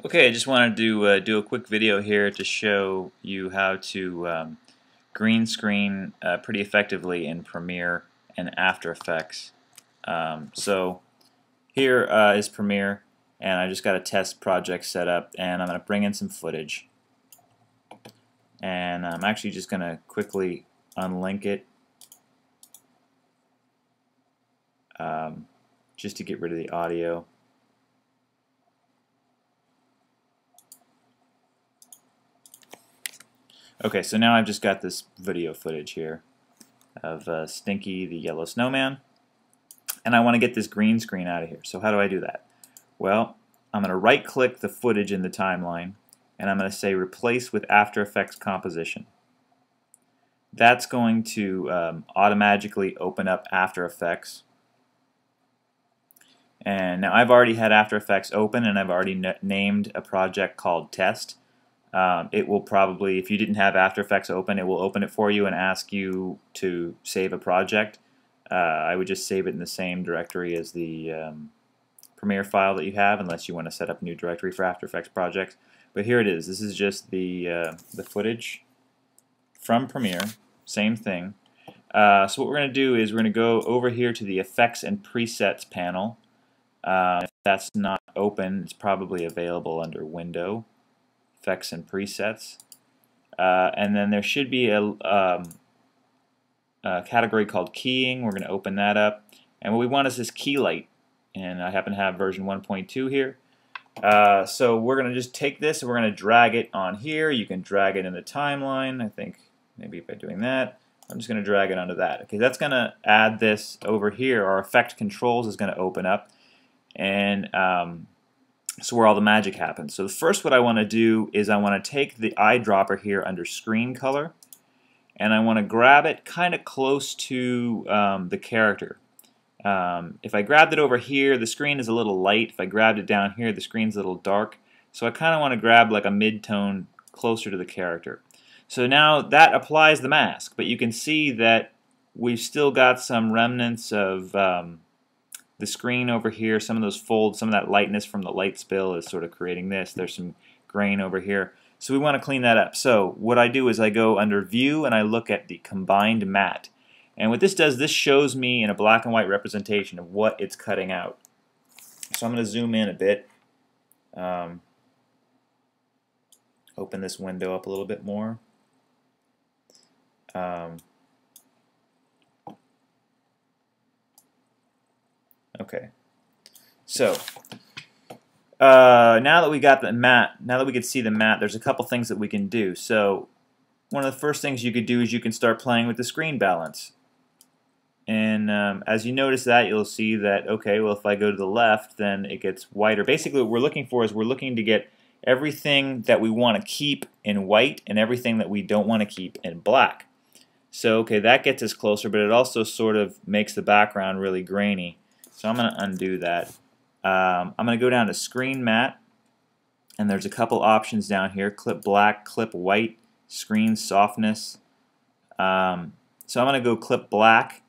Okay, I just wanted to do a quick video here to show you how to green screen pretty effectively in Premiere and After Effects. So here is Premiere, and I just got a test project set up, and I'm going to bring in some footage. And I'm actually just going to quickly unlink it just to get rid of the audio. Okay, so now I've just got this video footage here of Stinky the yellow snowman, and I want to get this green screen out of here. So how do I do that? Well, I'm going to right click the footage in the timeline, and I'm going to say replace with After Effects composition. That's going to automatically open up After Effects. And now I've already had After Effects open, and I've already named a project called Test. It will probably, if you didn't have After Effects open, it will open it for you and ask you to save a project. I would just save it in the same directory as the Premiere file that you have, unless you want to set up a new directory for After Effects projects. But here it is. This is just the footage from Premiere. Same thing. So what we're going to do is we're going to go over here to the Effects and Presets panel. If that's not open, it's probably available under Window, Effects and Presets, and then there should be a category called Keying. We're going to open that up, and what we want is this Keylight, and I happen to have version 1.2 here. So we're going to just take this and we're going to drag it on here. You can drag it in the timeline. I think maybe by doing that, I'm just going to drag it onto that. Okay, that's going to add this over here. Our effect controls is going to open up, and so where all the magic happens. So the first what I want to do is I want to take the eyedropper here under screen color, and I want to grab it kind of close to the character. If I grabbed it over here, the screen is a little light. If I grabbed it down here, the screen's a little dark. So I kind of want to grab like a mid-tone closer to the character. So now that applies the mask, but you can see that we've still got some remnants of the screen over here, some of those folds, some of that lightness from the light spill is sort of creating this. There's some grain over here. So we want to clean that up. So what I do is I go under View and I look at the Combined Matte. And what this does, this shows me in a black and white representation of what it's cutting out. So I'm going to zoom in a bit. Open this window up a little bit more. Okay, so now that we got the matte, now that we can see the matte, there's a couple things that we can do. So one of the first things you could do is you can start playing with the screen balance. And as you notice that, you'll see that, okay, well if I go to the left, then it gets whiter. Basically what we're looking for is we're looking to get everything that we want to keep in white and everything that we don't want to keep in black. So okay, that gets us closer, but it also sort of makes the background really grainy. So I'm going to undo that. I'm going to go down to Screen Matte, and there's a couple options down here: Clip Black, Clip White, Screen Softness. So I'm going to go Clip Black,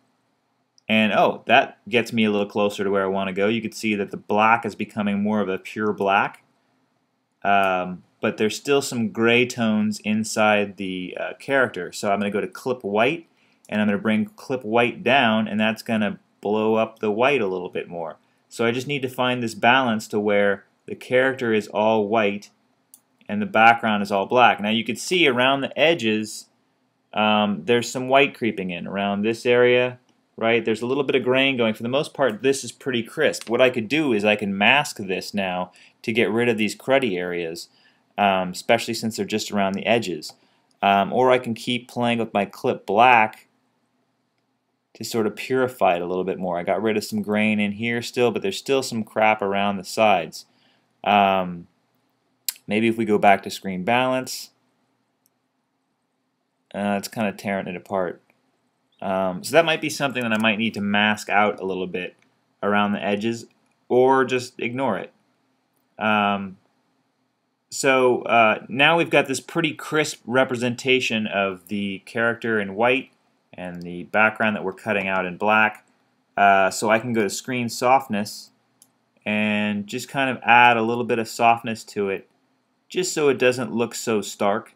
and oh, that gets me a little closer to where I want to go. You can see that the black is becoming more of a pure black, but there's still some gray tones inside the character. So I'm going to go to Clip White, and I'm going to bring Clip White down, and that's going to blow up the white a little bit more. So I just need to find this balance to where the character is all white and the background is all black. Now you can see around the edges there's some white creeping in around this area, right? There's a little bit of grain going. For the most part, this is pretty crisp. What I could do is I can mask this now to get rid of these cruddy areas, especially since they're just around the edges. Or I can keep playing with my Clip Black to sort of purify it a little bit more. I got rid of some grain in here still, but there's still some crap around the sides. Maybe if we go back to screen balance, it's kind of tearing it apart. So that might be something that I might need to mask out a little bit around the edges, or just ignore it. So now we've got this pretty crisp representation of the character in white and the background that we're cutting out in black. So I can go to Screen Softness, and just kind of add a little bit of softness to it, just so it doesn't look so stark.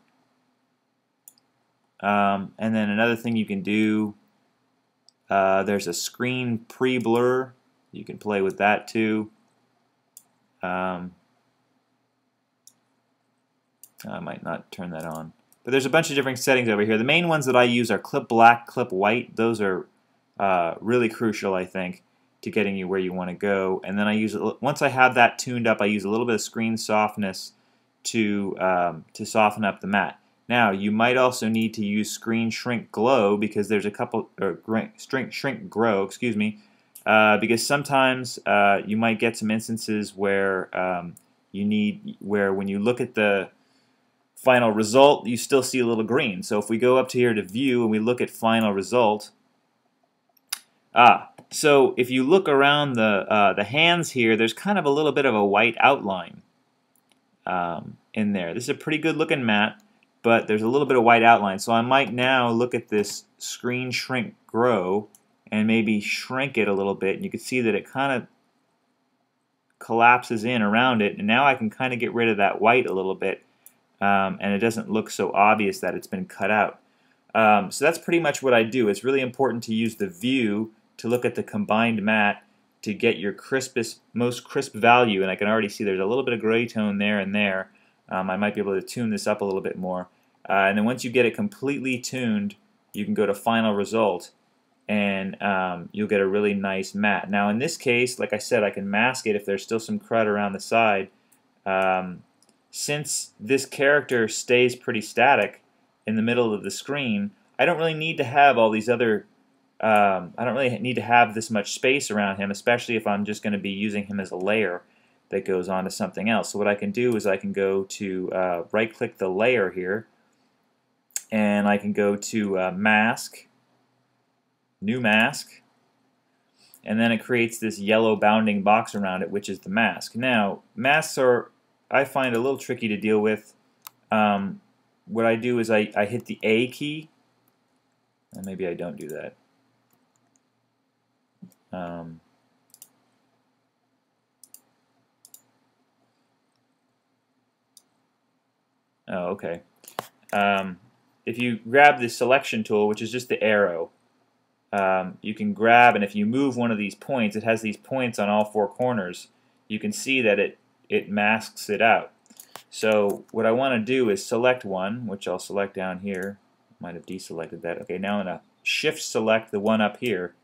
And then another thing you can do, there's a screen pre-blur. You can play with that too. I might not turn that on. But there's a bunch of different settings over here. The main ones that I use are clip black, clip white. Those are really crucial, I think, to getting you where you want to go. And then I use, once I have that tuned up, I use a little bit of screen softness to soften up the matte. Now, you might also need to use screen shrink glow, because there's a couple, or shrink grow, excuse me, because sometimes you might get some instances where where when you look at the final result, you still see a little green. So if we go up to here to view and we look at final result, so if you look around the hands here, there's kind of a little bit of a white outline in there. This is a pretty good looking matte, but there's a little bit of white outline. So I might now look at this screen shrink grow and maybe shrink it a little bit, and you can see that it kind of collapses in around it, and now I can kind of get rid of that white a little bit, and it doesn't look so obvious that it's been cut out. So that's pretty much what I do. It's really important to use the view to look at the combined matte to get your crispest, most crisp value, and I can already see there's a little bit of gray tone there and there. I might be able to tune this up a little bit more. And then once you get it completely tuned, you can go to final result, and you'll get a really nice matte. Now in this case, like I said, I can mask it if there's still some crud around the side. Since this character stays pretty static in the middle of the screen, I don't really need to have all these other I don't really need to have this much space around him, especially if I'm just going to be using him as a layer that goes on to something else. So what I can do is I can go to right-click the layer here, and I can go to Mask, New Mask, and then it creates this yellow bounding box around it, which is the mask. Now, masks are, I find, a little tricky to deal with. What I do is I hit the A key, and maybe I don't do that. Oh, okay. If you grab the selection tool, which is just the arrow, you can grab, and if you move one of these points, it has these points on all four corners, you can see that it masks it out. So what I want to do is select one, which I'll select down here. Might have deselected that. Okay, now I'm going to shift select the one up here,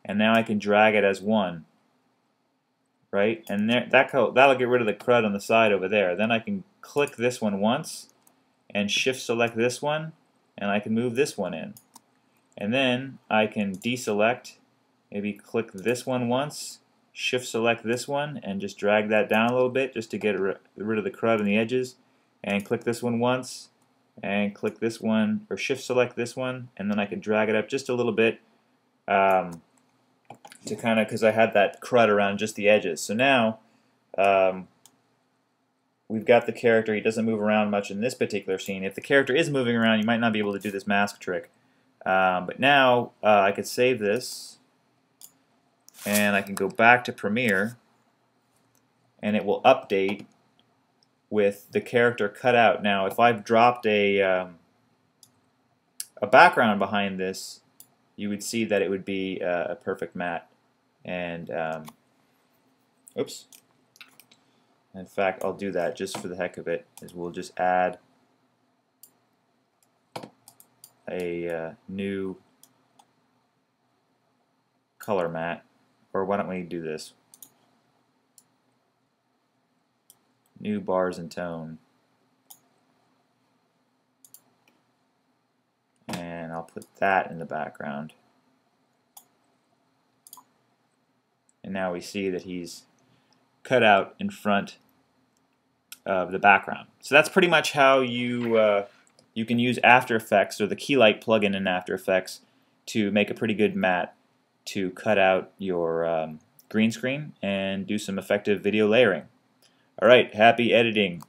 and now I can drag it as one. Right? And there, that'll get rid of the crud on the side over there. Then I can click this one once and shift select this one, and I can move this one in. And then I can deselect, maybe click this one once, shift select this one, and just drag that down a little bit just to get rid of the crud on the edges, and click this one once, and click this one, or shift select this one, and then I can drag it up just a little bit to kind of, because I had that crud around just the edges. So now we've got the character. He doesn't move around much in this particular scene. If the character is moving around, you might not be able to do this mask trick. But now I could save this, and I can go back to Premiere, and it will update with the character cut out. Now if I've dropped a background behind this, you would see that it would be a perfect matte. And oops. In fact, I'll do that just for the heck of it, is we'll just add a new color matte. Or why don't we do this? New bars and tone. And I'll put that in the background. And now we see that he's cut out in front of the background. So that's pretty much how you you can use After Effects, or the Keylight plugin in After Effects, to make a pretty good matte to cut out your green screen and do some effective video layering. Alright, happy editing.